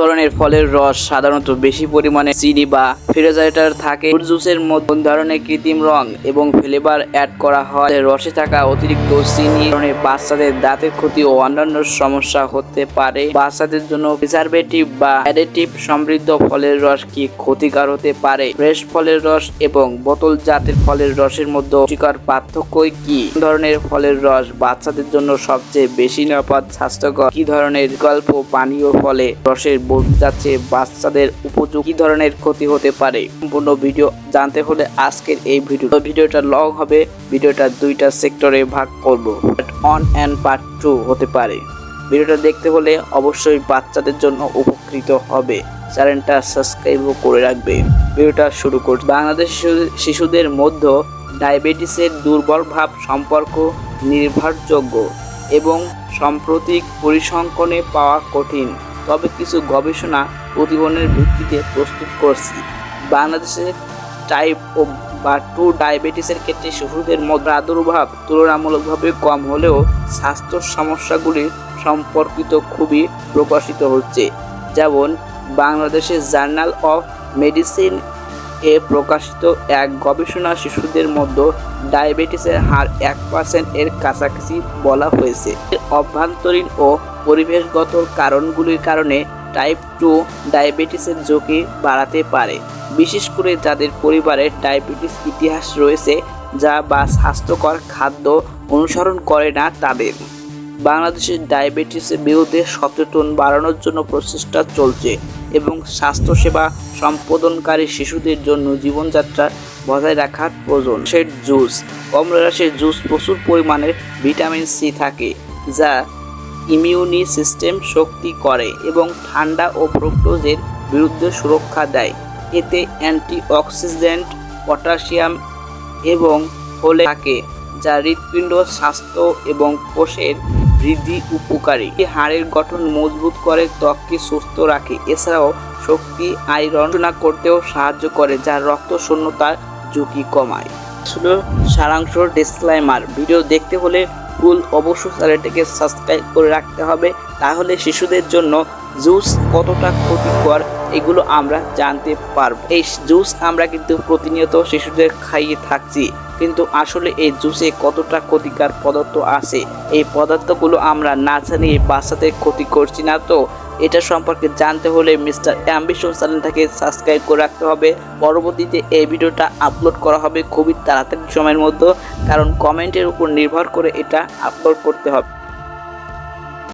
ধরনের ফলের রস সাধারণত বেশি পরিমাণে চিনি বা প্রিজারভেটিভ থাকে। ফ্রুট জুসের মধ্যে কোন ধরনের কৃত্রিম রং এবং ফ্লেভার অ্যাড করা হয়? রসে থাকা অতিরিক্ত চিনি কারণে বাচ্চাদের দাঁতের ক্ষতি ও অন্যান্য সমস্যা হতে পারে। বাচ্চাদের জন্য প্রিজারভেটিভ বা অ্যাডিটিভ সমৃদ্ধ ফলের রস কি ক্ষতিকর হতে পারে? ফ্রেশ ফলের রস এবং বোতল জাতের ফলের রসের মধ্যে রুচিকর পার্থক্য কি? কোন ধরনের ফলের রস বাচ্চাদের জন্য সবচেয়ে বেশি নিরাপদ, স্বাস্থ্যকর? কি ধরনের বিকল্প পানীয় ফলে রসের বোঝা যাচ্ছে বাচ্চাদের উপযুক্ত? কি ধরনের ক্ষতি হতে পারে? সম্পূর্ণ ভিডিও জানতে হলে আজকের এই ভিডিওটা লং হবে। ভিডিওটা দুইটা সেক্টরে ভাগ করব। পার্ট 1 এন্ড পার্ট 2 হতে পারে। ভিডিওটা দেখতে হলে অবশ্যই বাচ্চাদের জন্য উপকৃত হবে। চ্যানেলটা সাবস্ক্রাইব করে রাখবে। ভিডিওটা শুরু করছি। বাংলাদেশ শিশুদের মধ্যে ডায়াবেটিসের দুর্বল ভাব সম্পর্ক নির্ভরযোগ্য এবং সাম্প্রতিক পরিসংখ্যানে পাওয়া কঠিন, তবে কিছু গবেষণা প্রতিবেদনের ভিত্তিতে প্রস্তুত করছি। বাংলাদেশে টাইপ 2 ডায়াবেটিসের ক্ষেত্রে শিশুদের মধ্যে প্রাদুর্ভাব তুলনামূলকভাবে কম হলেও স্বাস্থ্য সমস্যাগুলি সম্পর্কিত খুবই প্রকাশিত হচ্ছে। যেমন বাংলাদেশের জার্নাল অফ মেডিসিন এ প্রকাশিত এক গবেষণা শিশুদের মধ্যে ডায়াবেটিসের হার 1% এর কাছাকাছি বলা হয়েছে। অভ্যন্তরীণ ও পরিবেশগত কারণগুলির কারণে টাইপ 2 ডায়াবেটিসের ঝুঁকি বাড়াতে পারে, বিশেষ করে যাদের পরিবারে ডায়াবেটিস ইতিহাস রয়েছে যা বা স্বাস্থ্যকর খাদ্য অনুসরণ করে না তাদের। বাংলাদেশের ডায়াবেটিসের বিরুদ্ধে সচেতন বাড়ানোর জন্য প্রচেষ্টা চলছে এবং স্বাস্থ্যসেবা সম্পাদনকারী শিশুদের জন্য জীবনযাত্রা বজায় রাখার প্রয়োজন। রসের জুস। কমলা রসের জুস প্রচুর পরিমাণে ভিটামিন সি থাকে, যা ইমিউনি সিস্টেম শক্তি করে এবং ঠান্ডা ও ফ্রুক্টোজের বিরুদ্ধে সুরক্ষা দেয়। এতে অ্যান্টিঅক্সিডেন্ট, পটাশিয়াম এবং ফোলেট থাকে, যা হৃৎপিণ্ড স্বাস্থ্য এবং কোষের বৃদ্ধি উপকারী। হাড়ের গঠন মজবুত করে, ত্বককে সুস্থ রাখে। এছাড়াও শক্তি আয়রন শোষণ করতেও সাহায্য করে, যা রক্ত শূন্যতার ঝুঁকি কমায়। আসলে সারাংশ ডিসক্লেমার। ভিডিও দেখতে হলে অবশ্যই চ্যানেলটিকে সাবস্ক্রাইব করে রাখতে হবে, তাহলে শিশুদের জন্য জুস কতটা ক্ষতিকর এগুলো আমরা জানতে পারবো। এই জুস আমরা কিন্তু প্রতিনিয়ত শিশুদের খাইয়ে থাকছি, কিন্তু আসলে এই জুসে কতটা ক্ষতিকর পদার্থ আছে, এই পদার্থগুলো আমরা না জানিয়ে বাচ্চাদের ক্ষতি করছি না তো? এটা সম্পর্কে জানতে হলে মিস্টার অ্যাম্বিশন চ্যানেলটাকে সাবস্ক্রাইব করে রাখতে হবে। পরবর্তীতে এই ভিডিওটা আপলোড করা হবে খুবই তাড়াতাড়ি সময়ের মধ্যে, কারণ কমেন্টের উপর নির্ভর করে এটা আপলোড করতে হবে।